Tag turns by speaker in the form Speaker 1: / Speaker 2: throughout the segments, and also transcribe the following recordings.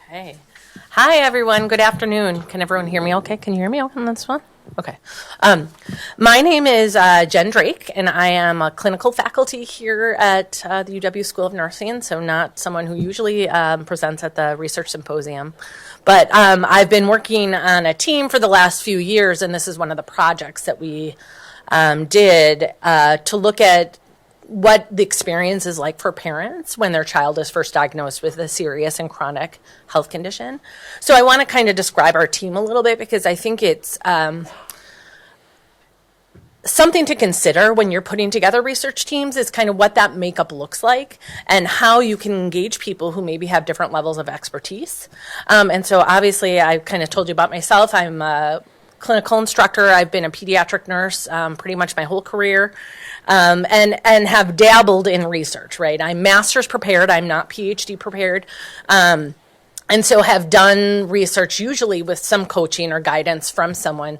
Speaker 1: Hey. Hi, everyone. Good afternoon. Can everyone hear me okay? Can you hear me on this one? Okay. My name is Jen Drake, and I am a clinical faculty here at the UW School of Nursing, so not someone who usually presents at the research symposium. But I've been working on a team for the last few years, and this is one of the projects that we did to look at what the experience is like for parents when their child is first diagnosed with a serious and chronic health condition. So I want to kind of describe our team a little bit because I think it's something to consider when you're putting together research teams is kind of what that makeup looks like and how you can engage people who maybe have different levels of expertise. And so obviously I kind of told you about myself. I'm a clinical instructor. I've been a pediatric nurse pretty much my whole career. And have dabbled in research, right? I'm master's prepared. I'm not PhD prepared. And so have done research usually with some coaching or guidance from someone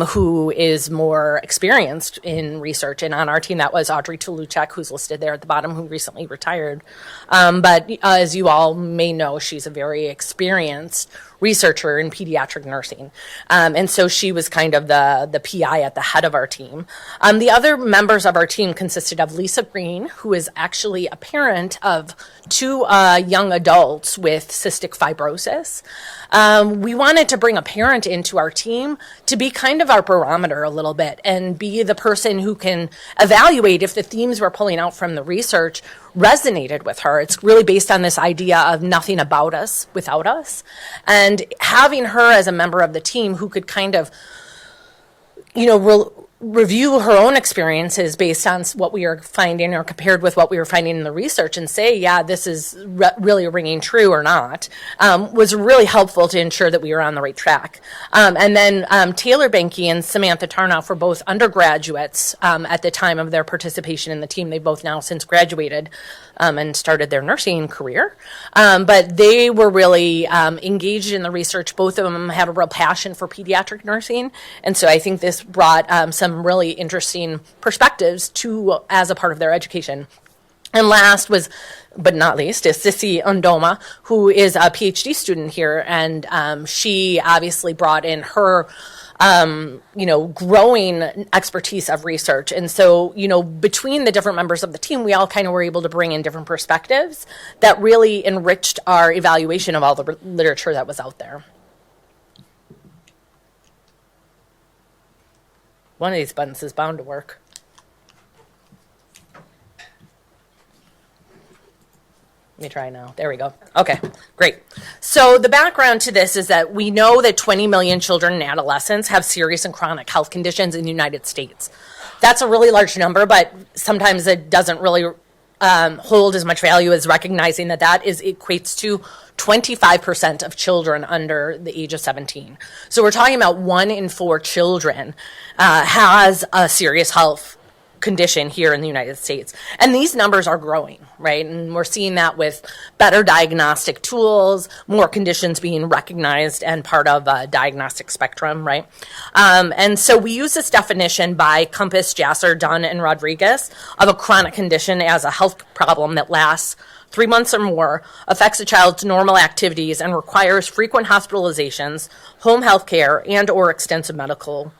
Speaker 1: who is more experienced in research. And on our team, that was Audrey Toluchek, who's listed there at the bottom, who recently retired. But as you all may know, she's a very experienced researcher in pediatric nursing. And so she was kind of the PI at the head of our team. The other members of our team consisted of Lisa Green, who is actually a parent of two young adults with cystic fibrosis. We wanted to bring a parent into our team to be kind of our barometer a little bit and be the person who can evaluate if the themes we're pulling out from the research resonated with her. It's really based on this idea of nothing about us without us. And having her as a member of the team who could kind of, review her own experiences based on what we are finding or compared with what we were finding in the research and say, yeah, this is really ringing true or not, was really helpful to ensure that we were on the right track. And then Taylor Banky and Samantha Tarnoff were both undergraduates at the time of their participation in the team. They've both now since graduated and started their nursing career. But they were really engaged in the research. Both of them have a real passion for pediatric nursing. And so I think this brought some really interesting perspectives as a part of their education. And last but not least, is Sissy Undoma, who is a PhD student here. And she obviously brought in her growing expertise of research. And so, between the different members of the team, we all kind of were able to bring in different perspectives that really enriched our evaluation of all the literature that was out there. One of these buttons is bound to work. Let me try now. There we go. Okay, great. So the background to this is that we know that 20 million children and adolescents have serious and chronic health conditions in the United States. That's a really large number, but sometimes it doesn't really hold as much value as recognizing that equates to 25% of children under the age of 17. So we're talking about 1 in 4 children has a serious health condition here in the United States. And these numbers are growing, right? And we're seeing that with better diagnostic tools, more conditions being recognized and part of a diagnostic spectrum, right? And so we use this definition by Compass, Jasser, Dunn, and Rodriguez of a chronic condition as a health problem that lasts 3 months or more, affects a child's normal activities, and requires frequent hospitalizations, home health care, and or extensive medical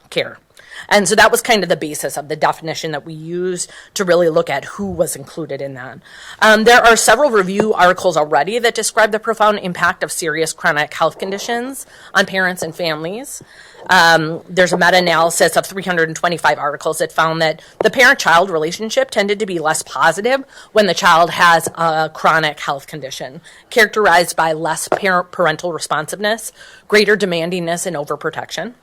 Speaker 1: care. And so that was kind of the basis of the definition that we used to really look at who was included in that. There are several review articles already that describe the profound impact of serious chronic health conditions on parents and families. There's a meta-analysis of 325 articles that found that the parent-child relationship tended to be less positive when the child has a chronic health condition, characterized by less parental responsiveness, greater demandingness, and overprotection.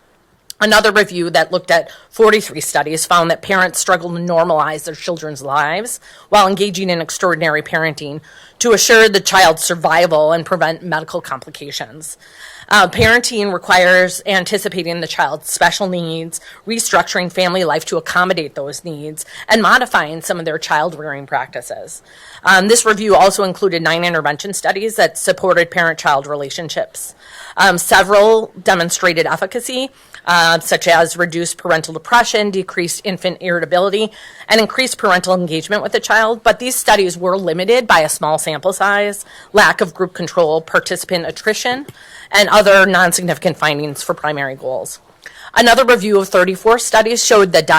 Speaker 1: Another review that looked at 43 studies found that parents struggle to normalize their children's lives while engaging in extraordinary parenting to assure the child's survival and prevent medical complications. Parenting requires anticipating the child's special needs, restructuring family life to accommodate those needs, and modifying some of their child-rearing practices. This review also included 9 intervention studies that supported parent-child relationships. Several demonstrated efficacy, such as reduced parental depression, decreased infant irritability, and increased parental engagement with the child. But these studies were limited by a small sample size, lack of group control, participant attrition, and other non-significant findings for primary goals. Another review of 34 studies showed that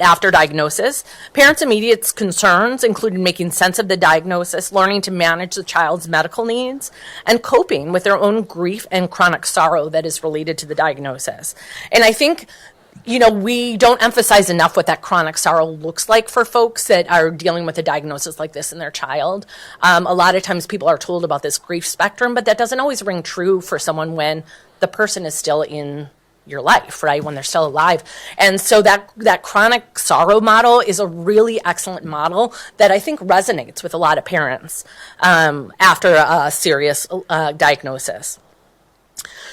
Speaker 1: after diagnosis, parents' immediate concerns included making sense of the diagnosis, learning to manage the child's medical needs, and coping with their own grief and chronic sorrow that is related to the diagnosis. And I think, we don't emphasize enough what that chronic sorrow looks like for folks that are dealing with a diagnosis like this in their child. A lot of times people are told about this grief spectrum, but that doesn't always ring true for someone when the person is still in your life, right, when they're still alive. And so that chronic sorrow model is a really excellent model that I think resonates with a lot of parents after a serious diagnosis.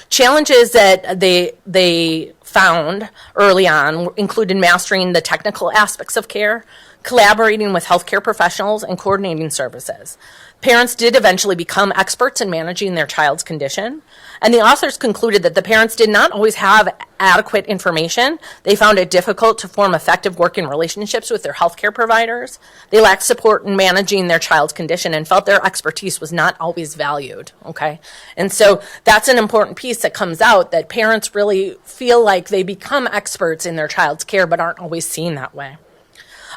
Speaker 1: Challenges that they found early on included mastering the technical aspects of care, collaborating with healthcare professionals, and coordinating services. Parents did eventually become experts in managing their child's condition, and the authors concluded that the parents did not always have adequate information. They found it difficult to form effective working relationships with their healthcare providers. They lacked support in managing their child's condition and felt their expertise was not always valued, okay? And so that's an important piece that comes out, that parents really feel like they become experts in their child's care but aren't always seen that way.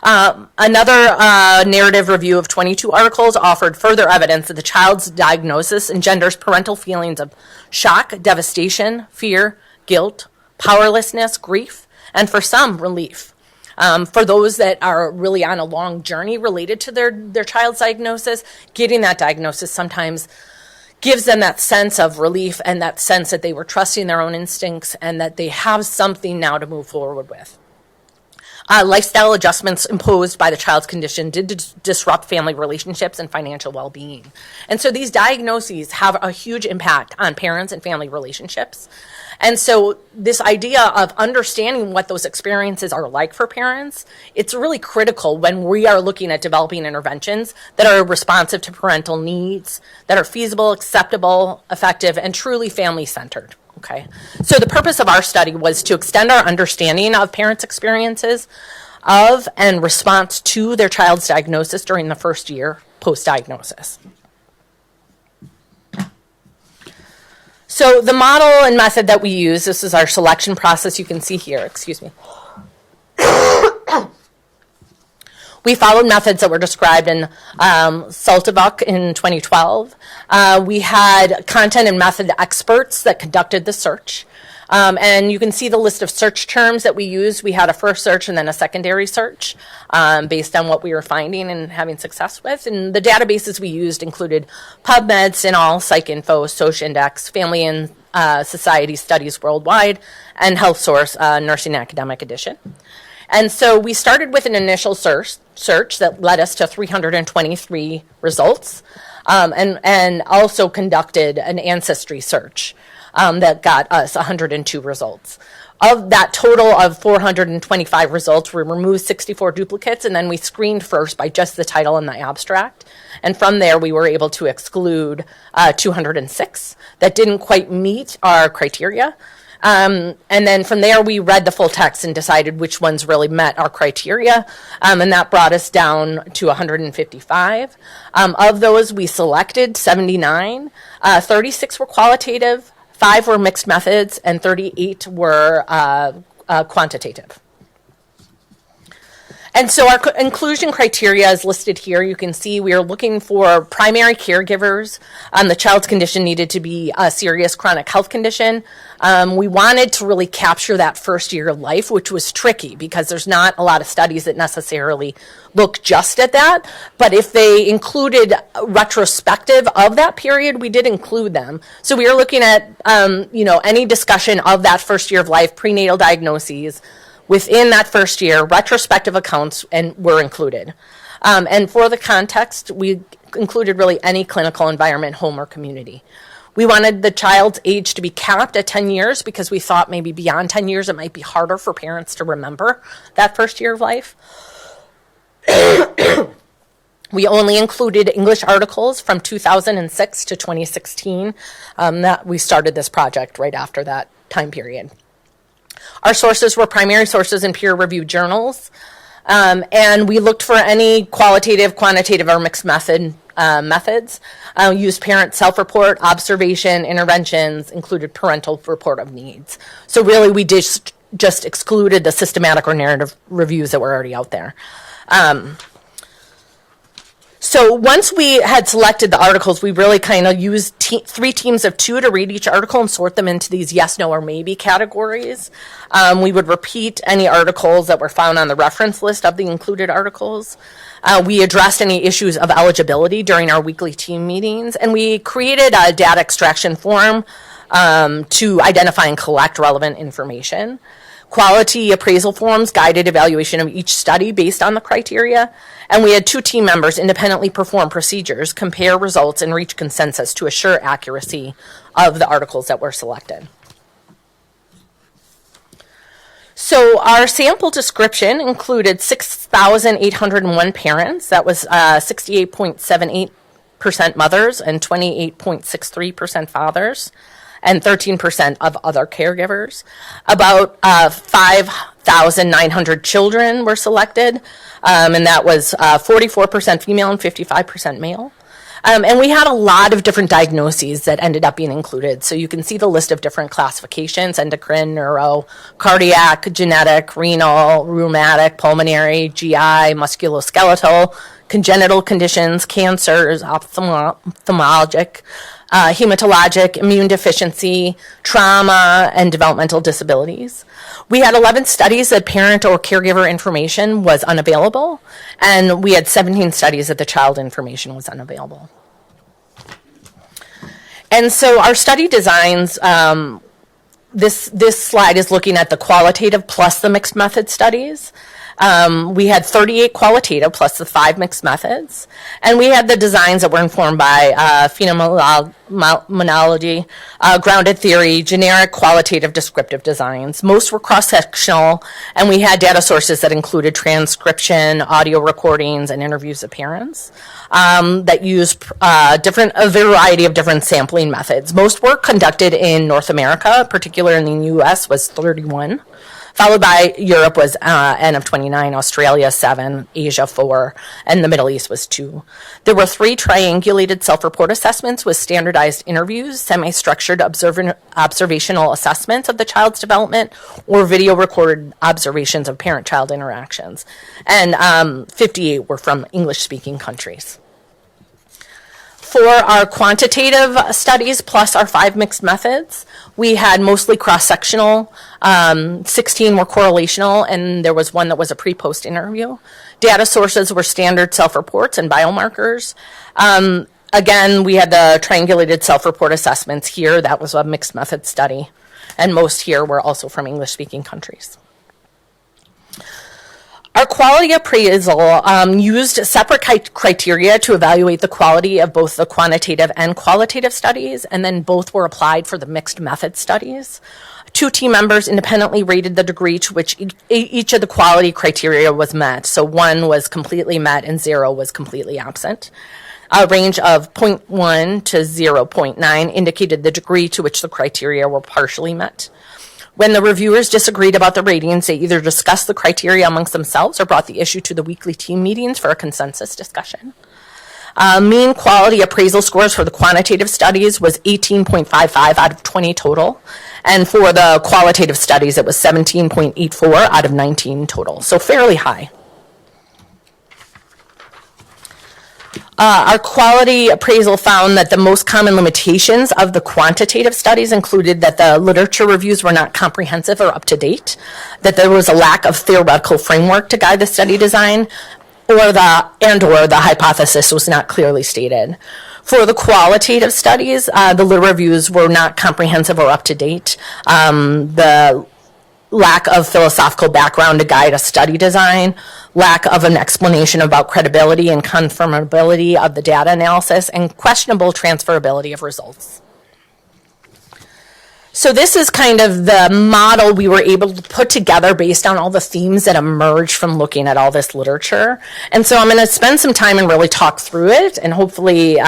Speaker 1: Another narrative review of 22 articles offered further evidence that the child's diagnosis engenders parental feelings of shock, devastation, fear, guilt, powerlessness, grief, and for some, relief. For those that are really on a long journey related to their child's diagnosis, getting that diagnosis sometimes gives them that sense of relief and that sense that they were trusting their own instincts and that they have something now to move forward with. Lifestyle adjustments imposed by the child's condition did disrupt family relationships and financial well-being. And so these diagnoses have a huge impact on parents and family relationships. And so this idea of understanding what those experiences are like for parents, it's really critical when we are looking at developing interventions that are responsive to parental needs, that are feasible, acceptable, effective, and truly family-centered. Okay, so the purpose of our study was to extend our understanding of parents' experiences of and response to their child's diagnosis during the first year post-diagnosis. So the model and method that we use, this is our selection process you can see here, excuse me. We followed methods that were described in Saltavuk in 2012. We had content and method experts that conducted the search. And you can see the list of search terms that we used. We had a first search and then a secondary search based on what we were finding and having success with. And the databases we used included PubMed, CINAHL, PsycInfo, SocialIndex, Family and Society Studies Worldwide, and HealthSource Nursing Academic Edition. And so we started with an initial search that led us to 323 results, and also conducted an ancestry search that got us 102 results. Of that total of 425 results, we removed 64 duplicates, and then we screened first by just the title and the abstract. And from there, we were able to exclude 206 that didn't quite meet our criteria. And then from there, we read the full text and decided which ones really met our criteria. And that brought us down to 155. Of those, we selected 79. 36 were qualitative, 5 were mixed methods, and 38 were quantitative. And so our inclusion criteria is listed here. You can see we are looking for primary caregivers. The child's condition needed to be a serious chronic health condition. We wanted to really capture that first year of life, which was tricky because there's not a lot of studies that necessarily look just at that. But if they included retrospective of that period, we did include them. So we are looking at, any discussion of that first year of life, prenatal diagnoses, within that first year, retrospective accounts were included. And for the context, we included really any clinical environment, home or community. We wanted the child's age to be capped at 10 years because we thought maybe beyond 10 years it might be harder for parents to remember that first year of life. We only included English articles from 2006 to 2016. That we started this project right after that time period. Our sources were primary sources in peer-reviewed journals, and we looked for any qualitative, quantitative, or mixed methods. Used parent self-report, observation, interventions, included parental report of needs. So really, we just excluded the systematic or narrative reviews that were already out there. So once we had selected the articles, we really kind of used 3 teams of 2 to read each article and sort them into these yes, no, or maybe categories. We would repeat any articles that were found on the reference list of the included articles. We addressed any issues of eligibility during our weekly team meetings, and we created a data extraction form to identify and collect relevant information. Quality appraisal forms guided evaluation of each study based on the criteria, and we had 2 team members independently perform procedures, compare results, and reach consensus to assure accuracy of the articles that were selected. So our sample description included 6,801 parents. That was 68.78% mothers and 28.63% fathers, and 13% of other caregivers. About 5,900 children were selected, and that was 44% female and 55% male. And we had a lot of different diagnoses that ended up being included. So you can see the list of different classifications: endocrine, neuro, cardiac, genetic, renal, rheumatic, pulmonary, GI, musculoskeletal, congenital conditions, cancers, ophthalmologic, hematologic, immune deficiency, trauma, and developmental disabilities. We had 11 studies that parent or caregiver information was unavailable, and we had 17 studies that the child information was unavailable. And so our study designs, this slide is looking at the qualitative plus the mixed method studies. We had 38 qualitative plus the 5 mixed methods. And we had the designs that were informed by phenomenology, grounded theory, generic qualitative descriptive designs. Most were cross-sectional, and we had data sources that included transcription, audio recordings, and interviews of parents that used a variety of different sampling methods. Most were conducted in North America, particularly in the U.S. was 31. Followed by Europe was N of 29, Australia 7, Asia 4, and the Middle East was 2. There were 3 triangulated self-report assessments with standardized interviews, semi-structured observational assessments of the child's development, or video recorded observations of parent-child interactions. And 58 were from English-speaking countries. For our quantitative studies plus our 5 mixed methods, we had mostly cross-sectional, 16 were correlational, and there was 1 that was a pre-post interview. Data sources were standard self-reports and biomarkers. Again, we had the triangulated self-report assessments here. That was a mixed method study, and most here were also from English-speaking countries. Our quality appraisal used separate criteria to evaluate the quality of both the quantitative and qualitative studies, and then both were applied for the mixed method studies. 2 team members independently rated the degree to which each of the quality criteria was met. So 1 was completely met and 0 was completely absent. A range of 0.1 to 0.9 indicated the degree to which the criteria were partially met. When the reviewers disagreed about the ratings, they either discussed the criteria amongst themselves or brought the issue to the weekly team meetings for a consensus discussion. Mean quality appraisal scores for the quantitative studies was 18.55 out of 20 total. And for the qualitative studies, it was 17.84 out of 19 total, so fairly high. Our quality appraisal found that the most common limitations of the quantitative studies included that the literature reviews were not comprehensive or up to date, that there was a lack of theoretical framework to guide the study design, or the hypothesis was not clearly stated. For the qualitative studies, the literature reviews were not comprehensive or up to date. The lack of philosophical background to guide a study design, lack of an explanation about credibility and confirmability of the data analysis, and questionable transferability of results. So this is kind of the model we were able to put together based on all the themes that emerged from looking at all this literature. And so I'm going to spend some time and really talk through it and hopefully,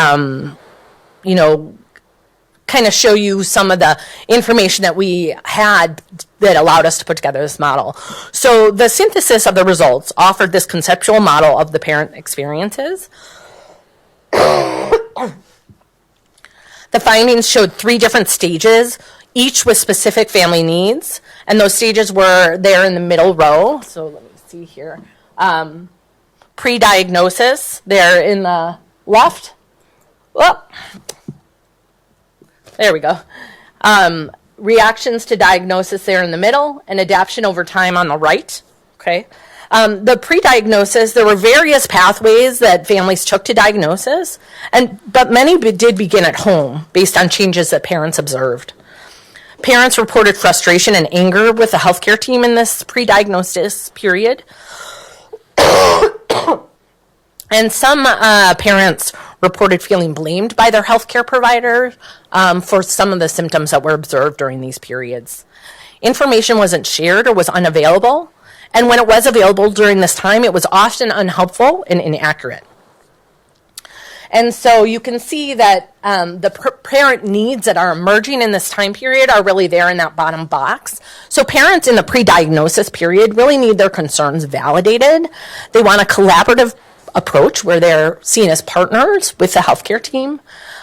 Speaker 1: kind kind of show you some of the information that we had that allowed us to put together this model. So the synthesis of the results offered this conceptual model of the parent experiences. The findings showed 3 different stages, each with specific family needs, and those stages were there in the middle row. So let me see here. Pre-diagnosis, there in the left. Oh, there we go. Reactions to diagnosis there in the middle, and adaptation over time on the right. Okay. The pre-diagnosis, there were various pathways that families took to diagnosis, but many did begin at home based on changes that parents observed. Parents reported frustration and anger with the healthcare team in this pre-diagnosis period. And some parents reported feeling blamed by their healthcare provider for some of the symptoms that were observed during these periods. Information wasn't shared or was unavailable, and when it was available during this time, it was often unhelpful and inaccurate. And so you can see that the parent needs that are emerging in this time period are really there in that bottom box. So parents in the pre-diagnosis period really need their concerns validated. They want a collaborative approach where they're seen as partners with the healthcare team.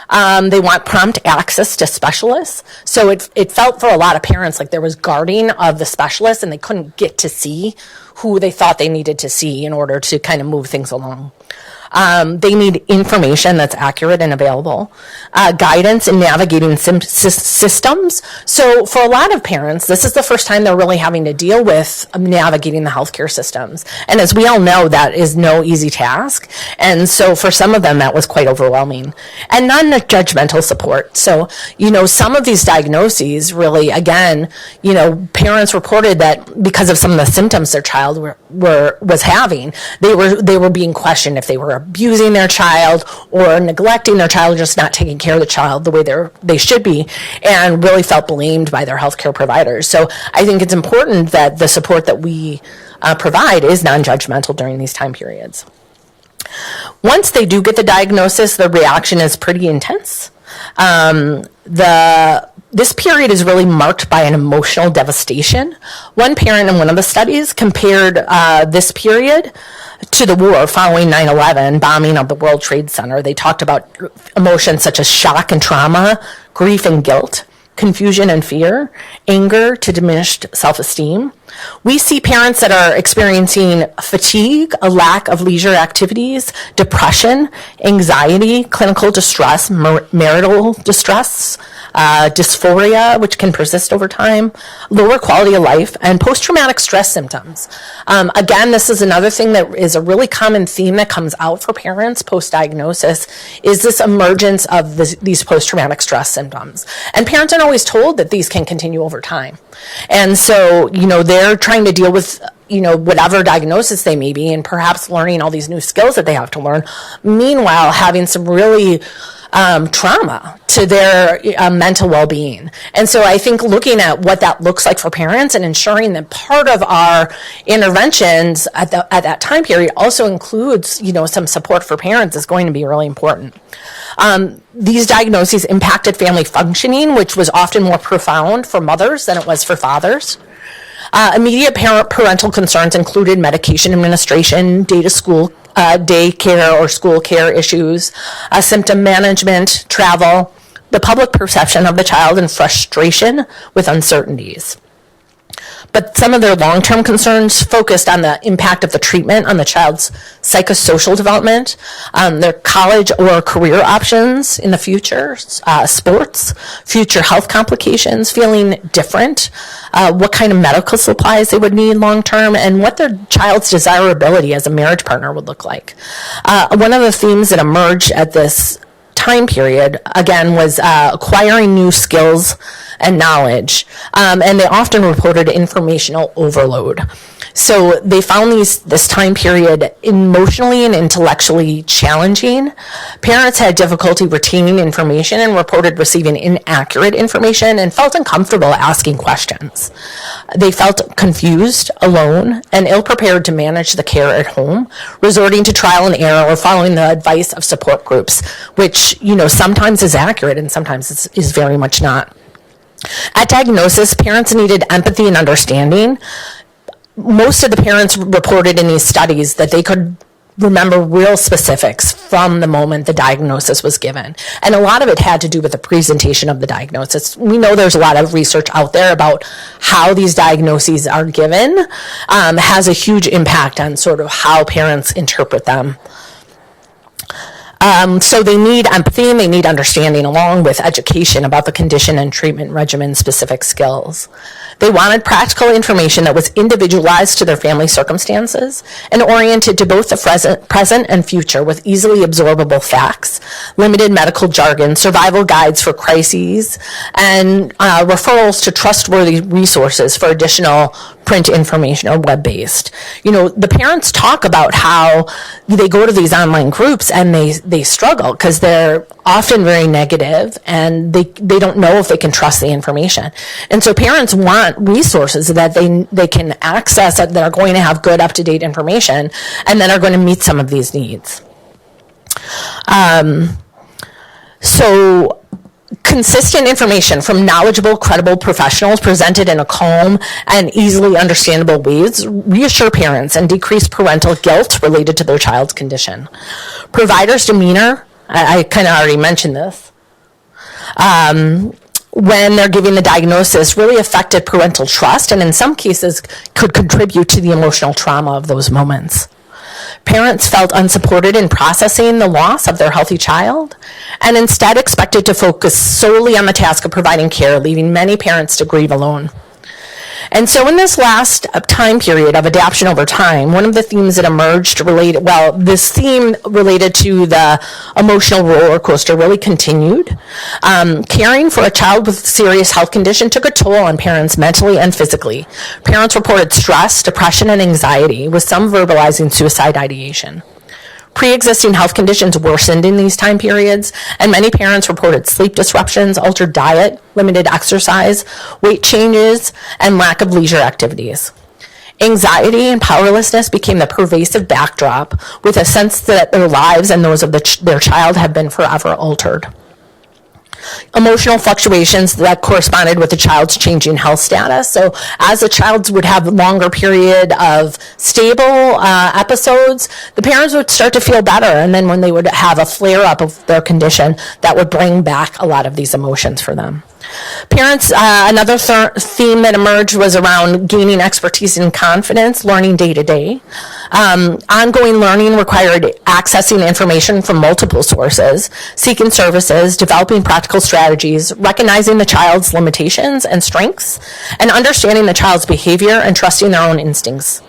Speaker 1: They want prompt access to specialists. So it felt for a lot of parents like there was guarding of the specialists and they couldn't get to see who they thought they needed to see in order to kind of move things along. They need information that's accurate and available, guidance in navigating systems. So for a lot of parents, this is the first time they're really having to deal with navigating the healthcare systems. And as we all know, that is no easy task. And so for some of them, that was quite overwhelming. And non-judgmental support. So, some of these diagnoses really, again, parents reported that because of some of the symptoms their child was having, they were being questioned if they were abusing their child or neglecting their child, just not taking care of the child the way they should be, and really felt blamed by their healthcare providers. So I think it's important that the support that we provide is non-judgmental during these time periods. Once they do get the diagnosis, the reaction is pretty intense. This period is really marked by an emotional devastation. One parent in one of the studies compared this period to the war following 9/11, bombing of the World Trade Center. They talked about emotions such as shock and trauma, grief and guilt, confusion and fear, anger to diminished self-esteem. We see parents that are experiencing fatigue, a lack of leisure activities, depression, anxiety, clinical distress, marital distress, dysphoria, which can persist over time, lower quality of life, and post-traumatic stress symptoms. Again, this is another thing that is a really common theme that comes out for parents post-diagnosis, is this emergence of these post-traumatic stress symptoms. And parents aren't always told that these can continue over time. And so, they're trying to deal with whatever diagnosis they may be, and perhaps learning all these new skills that they have to learn, meanwhile having some really trauma to their mental well-being. And so I think looking at what that looks like for parents and ensuring that part of our interventions at that time period also includes, some support for parents is going to be really important. These diagnoses impacted family functioning, which was often more profound for mothers than it was for fathers. Immediate parental concerns included medication administration, daycare or school care issues, symptom management, travel, the public perception of the child, and frustration with uncertainties. But some of their long-term concerns focused on the impact of the treatment on the child's psychosocial development, their college or career options in the future, sports, future health complications, feeling different, what kind of medical supplies they would need long-term, and what their child's desirability as a marriage partner would look like. One of the themes that emerged at this time period, again, was acquiring new skills and knowledge. And they often reported informational overload. So they found this time period emotionally and intellectually challenging. Parents had difficulty retaining information and reported receiving inaccurate information and felt uncomfortable asking questions. They felt confused, alone, and ill-prepared to manage the care at home, resorting to trial and error or following the advice of support groups, which, sometimes is accurate and sometimes is very much not. At diagnosis, parents needed empathy and understanding. Most of the parents reported in these studies that they could remember real specifics from the moment the diagnosis was given. And a lot of it had to do with the presentation of the diagnosis. We know there's a lot of research out there about how these diagnoses are given, has a huge impact on sort of how parents interpret them. So they need empathy and they need understanding along with education about the condition and treatment regimen specific skills. They wanted practical information that was individualized to their family circumstances and oriented to both the present and future with easily absorbable facts, limited medical jargon, survival guides for crises, and referrals to trustworthy resources for additional print information or web-based. The parents talk about how they go to these online groups and they struggle because they're often very negative and they don't know if they can trust the information. And so parents want resources that they can access that are going to have good up-to-date information and that are going to meet some of these needs. So consistent information from knowledgeable, credible professionals presented in a calm and easily understandable ways reassure parents and decrease parental guilt related to their child's condition. Providers' demeanor, I kind of already mentioned this, when they're giving the diagnosis really affected parental trust and in some cases could contribute to the emotional trauma of those moments. Parents felt unsupported in processing the loss of their healthy child and instead expected to focus solely on the task of providing care, leaving many parents to grieve alone. And so in this last time period of adaptation over time, one of the themes that emerged this theme related to the emotional roller coaster really continued. Caring for a child with a serious health condition took a toll on parents mentally and physically. Parents reported stress, depression, and anxiety, with some verbalizing suicide ideation. Pre-existing health conditions worsened in these time periods, and many parents reported sleep disruptions, altered diet, limited exercise, weight changes, and lack of leisure activities. Anxiety and powerlessness became the pervasive backdrop, with a sense that their lives and those of their child had been forever altered. Emotional fluctuations that corresponded with the child's changing health status. So as the child would have a longer period of stable episodes, the parents would start to feel better. And then when they would have a flare-up of their condition, that would bring back a lot of these emotions for them. Parents, another theme that emerged was around gaining expertise and confidence, learning day to day. Ongoing learning required accessing information from multiple sources, seeking services, developing practical strategies, recognizing the child's limitations and strengths, and understanding the child's behavior and trusting their own instincts.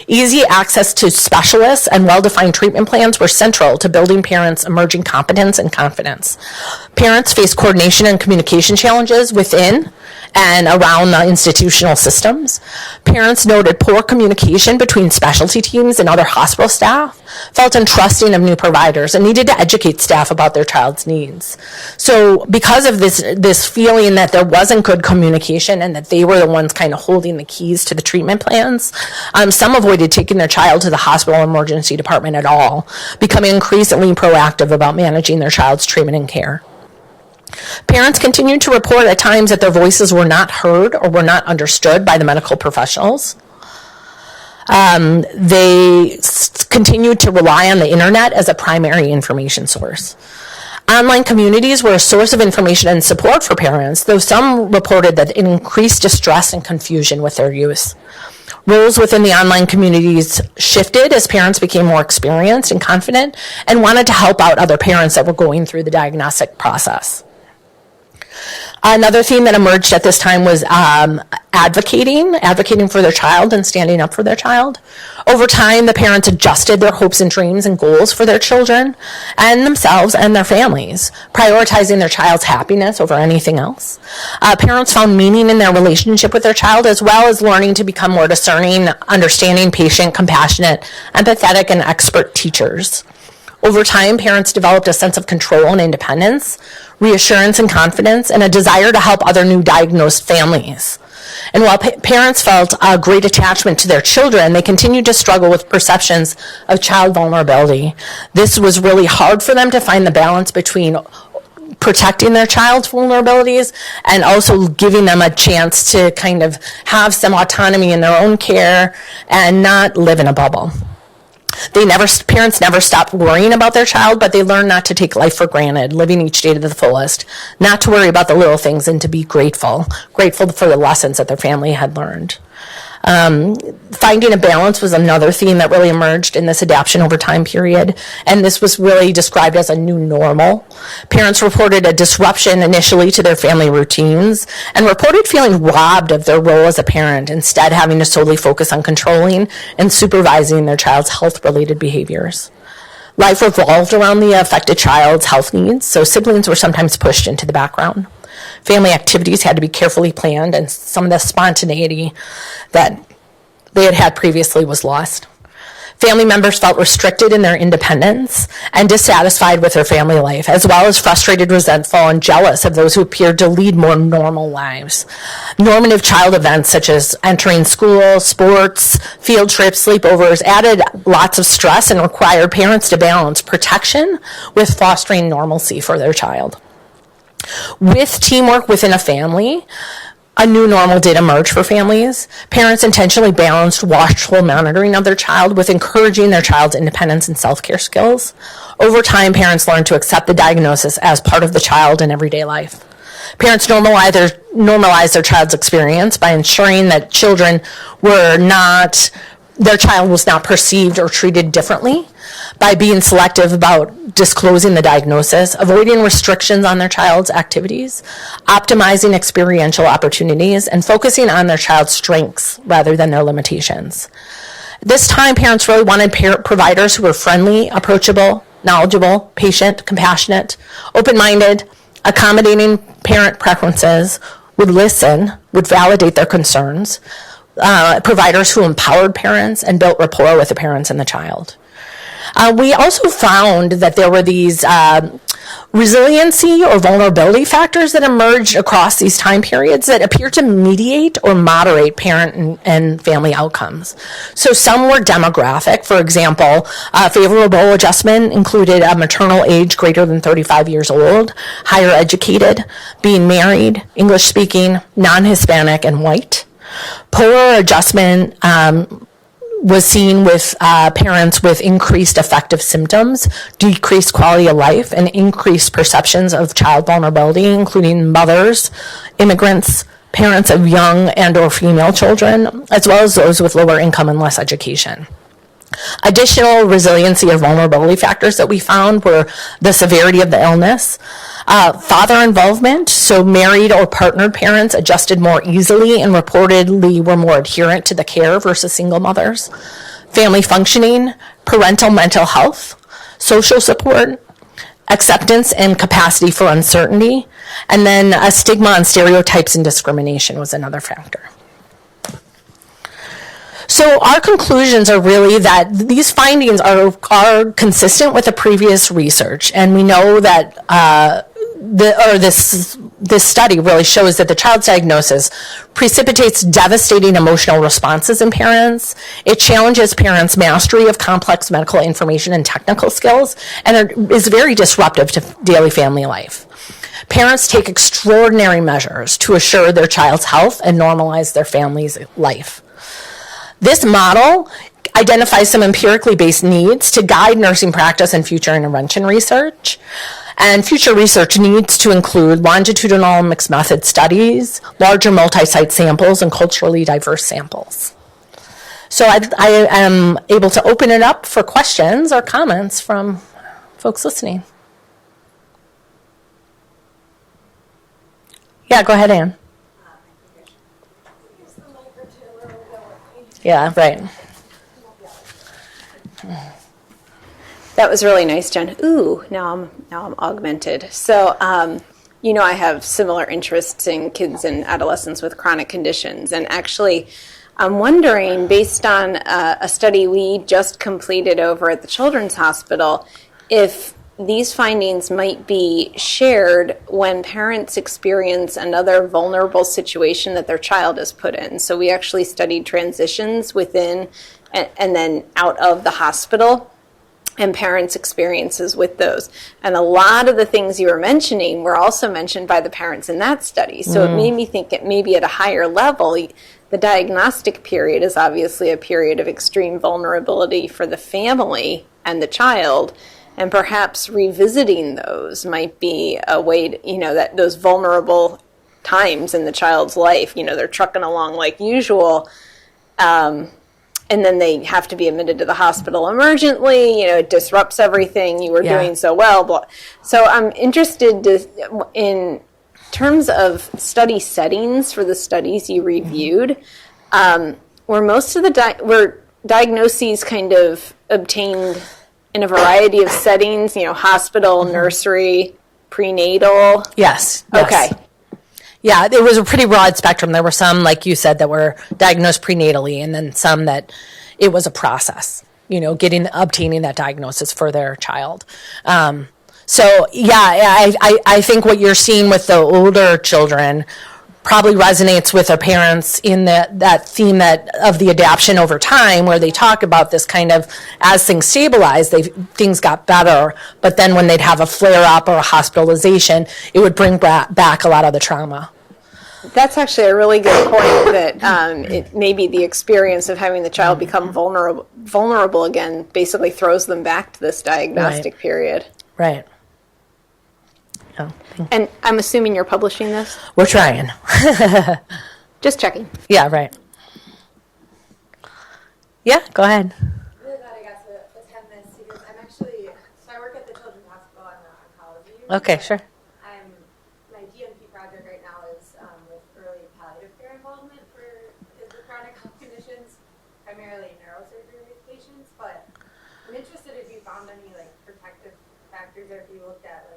Speaker 1: Easy access to specialists and well-defined treatment plans were central to building parents' emerging competence and confidence. Parents faced coordination and communication challenges within and around the institutional systems. Parents noted poor communication between specialty teams and other hospital staff, felt untrusting of new providers, and needed to educate staff about their child's needs. So because of this feeling that there wasn't good communication and that they were the ones kind of holding the keys to the treatment plans, some avoided taking their child to the hospital or emergency department at all, becoming increasingly proactive about managing their child's treatment and care. Parents continued to report at times that their voices were not heard or were not understood by the medical professionals. They continued to rely on the internet as a primary information source. Online communities were a source of information and support for parents, though some reported that it increased distress and confusion with their use. Roles within the online communities shifted as parents became more experienced and confident and wanted to help out other parents that were going through the diagnostic process. Another theme that emerged at this time was advocating for their child and standing up for their child. Over time, the parents adjusted their hopes and dreams and goals for their children and themselves and their families, prioritizing their child's happiness over anything else. Parents found meaning in their relationship with their child, as well as learning to become more discerning, understanding, patient, compassionate, empathetic, and expert teachers. Over time, parents developed a sense of control and independence, reassurance and confidence, and a desire to help other new diagnosed families. And while parents felt a great attachment to their children, they continued to struggle with perceptions of child vulnerability. This was really hard for them to find the balance between protecting their child's vulnerabilities and also giving them a chance to kind of have some autonomy in their own care and not live in a bubble. Parents never stopped worrying about their child, but they learned not to take life for granted, living each day to the fullest, not to worry about the little things, and to be grateful for the lessons that their family had learned. Finding a balance was another theme that really emerged in this adaptation over time period, and this was really described as a new normal. Parents reported a disruption initially to their family routines and reported feeling robbed of their role as a parent, instead having to solely focus on controlling and supervising their child's health-related behaviors. Life revolved around the affected child's health needs, so siblings were sometimes pushed into the background. Family activities had to be carefully planned, and some of the spontaneity that they had previously was lost. Family members felt restricted in their independence and dissatisfied with their family life, as well as frustrated, resentful, and jealous of those who appeared to lead more normal lives. Normative child events such as entering school, sports, field trips, sleepovers added lots of stress and required parents to balance protection with fostering normalcy for their child. With teamwork within a family, a new normal did emerge for families. Parents intentionally balanced watchful monitoring of their child with encouraging their child's independence and self-care skills. Over time, parents learned to accept the diagnosis as part of the child in everyday life. Parents normalized their child's experience by ensuring that their child was not perceived or treated differently, by being selective about disclosing the diagnosis, avoiding restrictions on their child's activities, optimizing experiential opportunities, and focusing on their child's strengths rather than their limitations. At this time, parents really wanted providers who were friendly, approachable, knowledgeable, patient, compassionate, open-minded, accommodating parent preferences, would listen, would validate their concerns, providers who empowered parents and built rapport with the parents and the child. We also found that there were these resiliency or vulnerability factors that emerged across these time periods that appear to mediate or moderate parent and family outcomes. So some were demographic. For example, favorable adjustment included a maternal age greater than 35 years old, higher educated, being married, English speaking, non-Hispanic, and white. Poor adjustment was seen with parents with increased affective symptoms, decreased quality of life, and increased perceptions of child vulnerability, including mothers, immigrants, parents of young and or female children, as well as those with lower income and less education. Additional resiliency or vulnerability factors that we found were the severity of the illness, father involvement, so married or partnered parents adjusted more easily and reportedly were more adherent to the care versus single mothers, family functioning, parental mental health, social support, acceptance and capacity for uncertainty, and then a stigma on stereotypes and discrimination was another factor. So our conclusions are really that these findings are consistent with the previous research, and we know that this study really shows that the child's diagnosis precipitates devastating emotional responses in parents. It challenges parents' mastery of complex medical information and technical skills, and is very disruptive to daily family life. Parents take extraordinary measures to assure their child's health and normalize their family's life. This model identifies some empirically based needs to guide nursing practice and future intervention research. And future research needs to include longitudinal mixed method studies, larger multi-site samples, and culturally diverse samples. So I am able to open it up for questions or comments from folks listening. Yeah, go ahead, Ann. Yeah, right.
Speaker 2: That was really nice, Jen. Ooh, now I'm augmented. So, I have similar interests in kids and adolescents with chronic conditions, and actually, I'm wondering, based on a study we just completed over at the Children's Hospital, if these findings might be shared when parents experience another vulnerable situation that their child is put in. So we actually studied transitions within and then out of the hospital and parents' experiences with those. And a lot of the things you were mentioning were also mentioned by the parents in that study. So it made me think it maybe at a higher level, the diagnostic period is obviously a period of extreme vulnerability for the family and the child. And perhaps revisiting those might be a way to, that those vulnerable times in the child's life, they're trucking along like usual, and then they have to be admitted to the hospital emergently, it disrupts everything you were doing so well. So I'm interested in terms of study settings for the studies you reviewed, were most of the diagnoses kind of obtained in a variety of settings, hospital, nursery, prenatal?
Speaker 1: Yes.
Speaker 2: Okay.
Speaker 1: Yeah, it was a pretty broad spectrum. There were some, like you said, that were diagnosed prenatally, and then some that it was a process, obtaining that diagnosis for their child. I think what you're seeing with the older children probably resonates with our parents in that theme of the adaptation over time, where they talk about this kind of, as things stabilized, things got better, but then when they'd have a flare-up or a hospitalization, it would bring back a lot of the trauma.
Speaker 2: That's actually a really good point, that it maybe the experience of having the child become vulnerable again basically throws them back to this diagnostic period.
Speaker 1: Right. Oh.
Speaker 2: And I'm assuming you're publishing this?
Speaker 1: We're trying.
Speaker 2: Just checking.
Speaker 1: Yeah, right. Yeah, go ahead.
Speaker 3: Really glad I got to attend this because I work at the Children's Hospital. I'm an oncology unit.
Speaker 1: Okay, sure.
Speaker 3: My DNP project right now is with early palliative care involvement for kids with chronic health conditions, primarily neurosurgery patients. But I'm interested if you found any protective factors, or if you looked at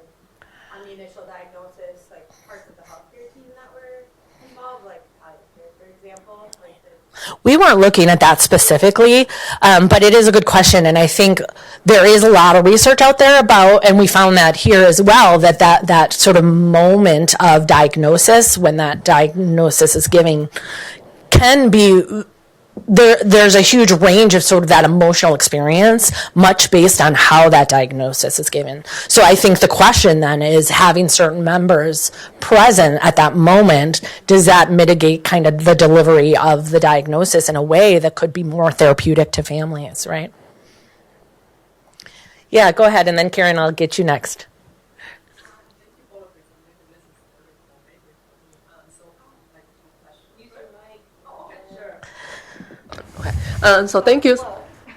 Speaker 3: on the initial diagnosis, parts of the healthcare team that were involved, like palliative care, for example.
Speaker 1: We weren't looking at that specifically, but it is a good question, and I think there is a lot of research out there about, and we found that here as well, that sort of moment of diagnosis, when that diagnosis is given, can be there's a huge range of sort of that emotional experience, much based on how that diagnosis is given. So I think the question then is, having certain members present at that moment, does that mitigate kind of the delivery of the diagnosis in a way that could be more therapeutic to families, right? Yeah, go ahead, and then Karen, I'll get you next.
Speaker 4: So thank you.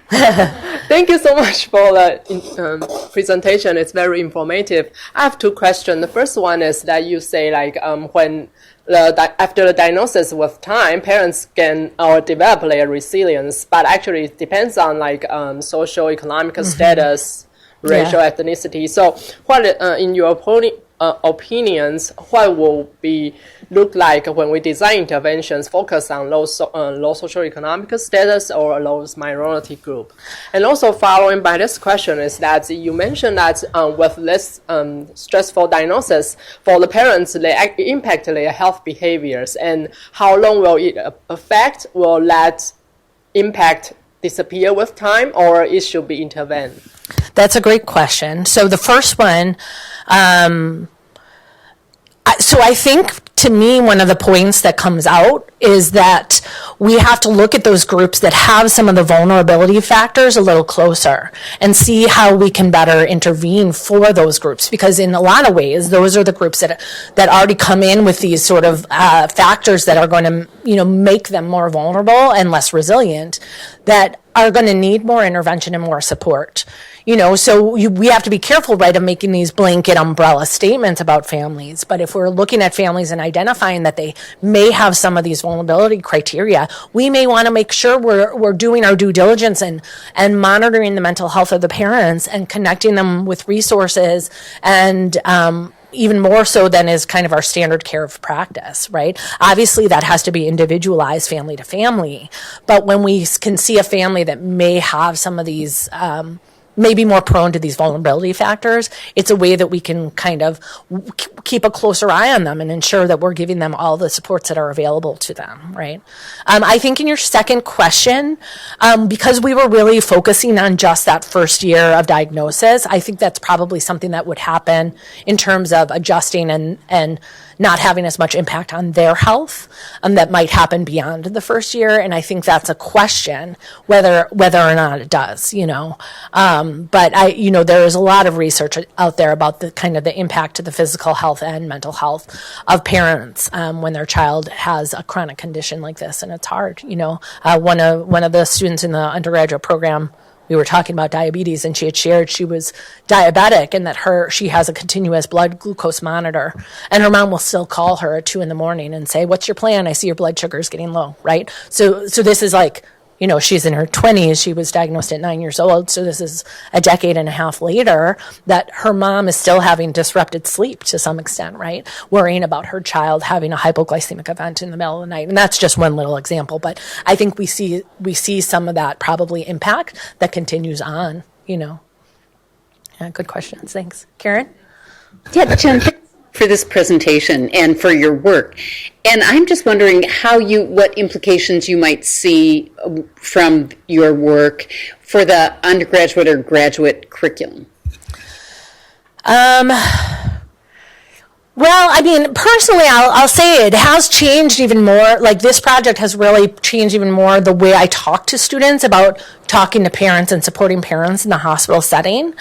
Speaker 4: Thank you so much for the presentation. It's very informative. I have two questions. The first one is that you say when after the diagnosis with time, parents can develop a resilience, but actually it depends on social economic status, racial ethnicity. So what in your opinions, what will be look like when we design interventions focus on low socioeconomic status or low minority group? And also following by this question is that you mentioned that with this stressful diagnosis for the parents, they impact their health behaviors, and how long will it affect? Will that impact disappear with time, or it should be intervened?
Speaker 1: That's a great question. So the first one, so I think, to me, one of the points that comes out is that we have to look at those groups that have some of the vulnerability factors a little closer and see how we can better intervene for those groups. Because in a lot of ways, those are the groups that already come in with these sort of factors that are going to, make them more vulnerable and less resilient, that are going to need more intervention and more support. So we have to be careful, right, of making these blanket umbrella statements about families. But if we're looking at families and identifying that they may have some of these vulnerability criteria, we may want to make sure we're doing our due diligence and monitoring the mental health of the parents and connecting them with resources and even more so than is kind of our standard care of practice, right? Obviously, that has to be individualized family to family. But when we can see a family that may have some of these may be more prone to these vulnerability factors, it's a way that we can kind of keep a closer eye on them and ensure that we're giving them all the supports that are available to them, right? I think in your second question, because we were really focusing on just that first year of diagnosis, I think that's probably something that would happen in terms of adjusting and not having as much impact on their health that might happen beyond the first year. And I think that's a question whether or not it does, but there is a lot of research out there about the kind of the impact to the physical health and mental health of parents when their child has a chronic condition like this. And it's hard, one of the students in the undergraduate program, we were talking about diabetes, and she had shared she was diabetic and that she has a continuous blood glucose monitor, and her mom will still call her at 2 a.m. and say, "What's your plan? I see your blood sugar is getting low," right? So this is like, she's in her 20s. She was diagnosed at 9 years old. So this is a decade and a half later that her mom is still having disrupted sleep to some extent, right? Worrying about her child having a hypoglycemic event in the middle of the night. And that's just one little example. But I think we see some of that probably impact that continues on, Yeah, good questions. Thanks. Karen?
Speaker 5: Yeah, Jen, thanks for this presentation and for your work. And I'm just wondering what implications you might see from your work for the undergraduate or graduate curriculum.
Speaker 1: Well, I mean, personally, I'll say it has changed even more. Like, this project has really changed even more the way I talk to students about talking to parents and supporting parents in the hospital setting.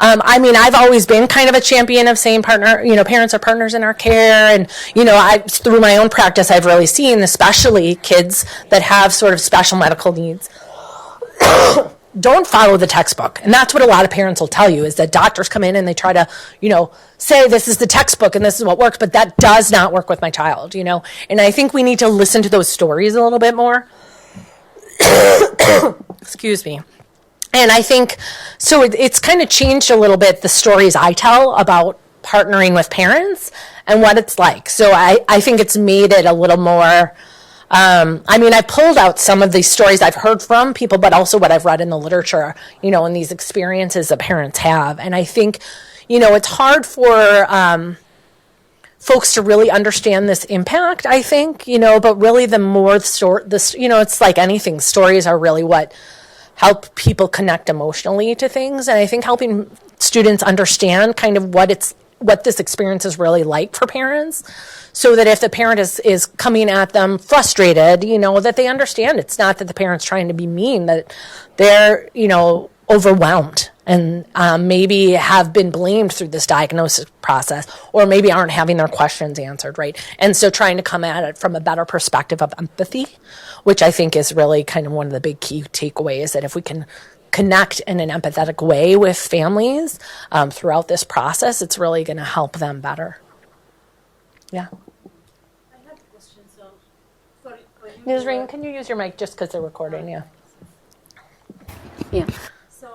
Speaker 1: I've always been kind of a champion of saying parents are partners in our care. And, through my own practice, I've really seen, especially kids that have sort of special medical needs, don't follow the textbook. And that's what a lot of parents will tell you, is that doctors come in and they try to, say this is the textbook and this is what works, but that does not work with my child, And I think we need to listen to those stories a little bit more. Excuse me. And I think, so it's kind of changed a little bit the stories I tell about partnering with parents and what it's like. So I think it's made it a little more, I pulled out some of these stories I've heard from people, but also what I've read in the literature, and these experiences that parents have. And I think, it's hard for folks to really understand this impact, I think, but really the more it's like anything, stories are really what help people connect emotionally to things. And I think helping students understand kind of what this experience is really like for parents, so that if the parent is coming at them frustrated, that they understand it's not that the parent's trying to be mean, that they're, overwhelmed and maybe have been blamed through this diagnosis process, or maybe aren't having their questions answered, right? And so trying to come at it from a better perspective of empathy, which I think is really kind of one of the big key takeaways, that if we can connect in an empathetic way with families throughout this process, it's really going to help them better. Yeah.
Speaker 6: I have a question. So, sorry.
Speaker 1: Nizreen, can you use your mic just because they're recording? Yeah.
Speaker 6: Yeah. So,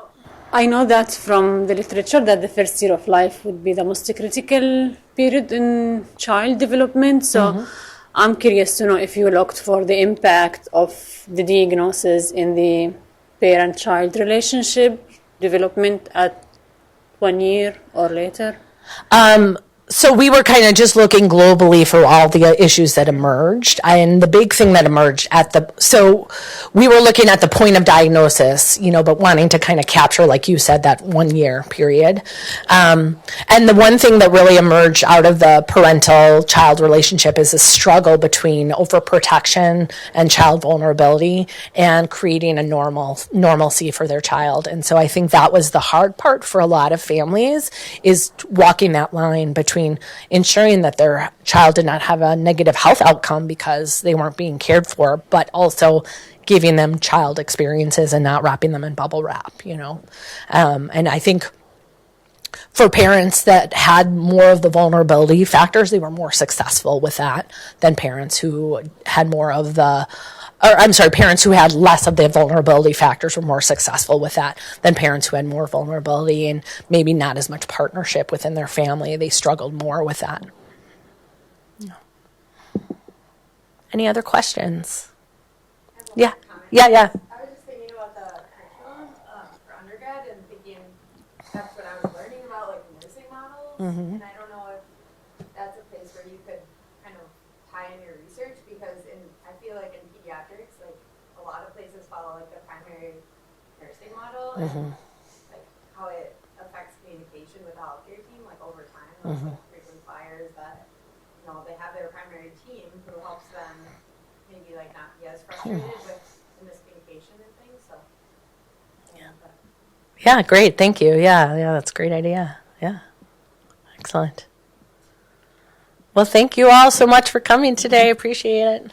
Speaker 6: I know that from the literature that the first year of life would be the most critical period in child development. So, I'm curious to know if you looked for the impact of the diagnosis in the parent-child relationship development at 1 year or later?
Speaker 1: So we were kind of just looking globally for all the issues that emerged. And the big thing that emerged so we were looking at the point of diagnosis, but wanting to kind of capture, like you said, that 1 year period. And the one thing that really emerged out of the parental-child relationship is a struggle between overprotection and child vulnerability and creating a normalcy for their child. And so I think that was the hard part for a lot of families, is walking that line between between ensuring that their child did not have a negative health outcome because they weren't being cared for, but also giving them child experiences and not wrapping them in bubble wrap, And I think for parents that had more of the vulnerability factors, they were more successful with that than parents who had parents who had less of the vulnerability factors were more successful with that than parents who had more vulnerability and maybe not as much partnership within their family. They struggled more with that. Any other questions? Yeah.
Speaker 3: I was just thinking about the curriculum for undergrad and thinking that's what I was learning about, like nursing models. And I don't know if that's a place where you could kind of tie in your research, because I feel like in pediatrics, like a lot of places follow like the primary nursing model and like how it affects communication with the healthcare team, like over time, those like frequent flyers that they have their primary team who helps them maybe like not be as frustrated with the miscommunication and things. So
Speaker 1: Yeah, great. Thank you. Yeah, that's a great idea. Yeah. Excellent. Well, thank you all so much for coming today. Appreciate it.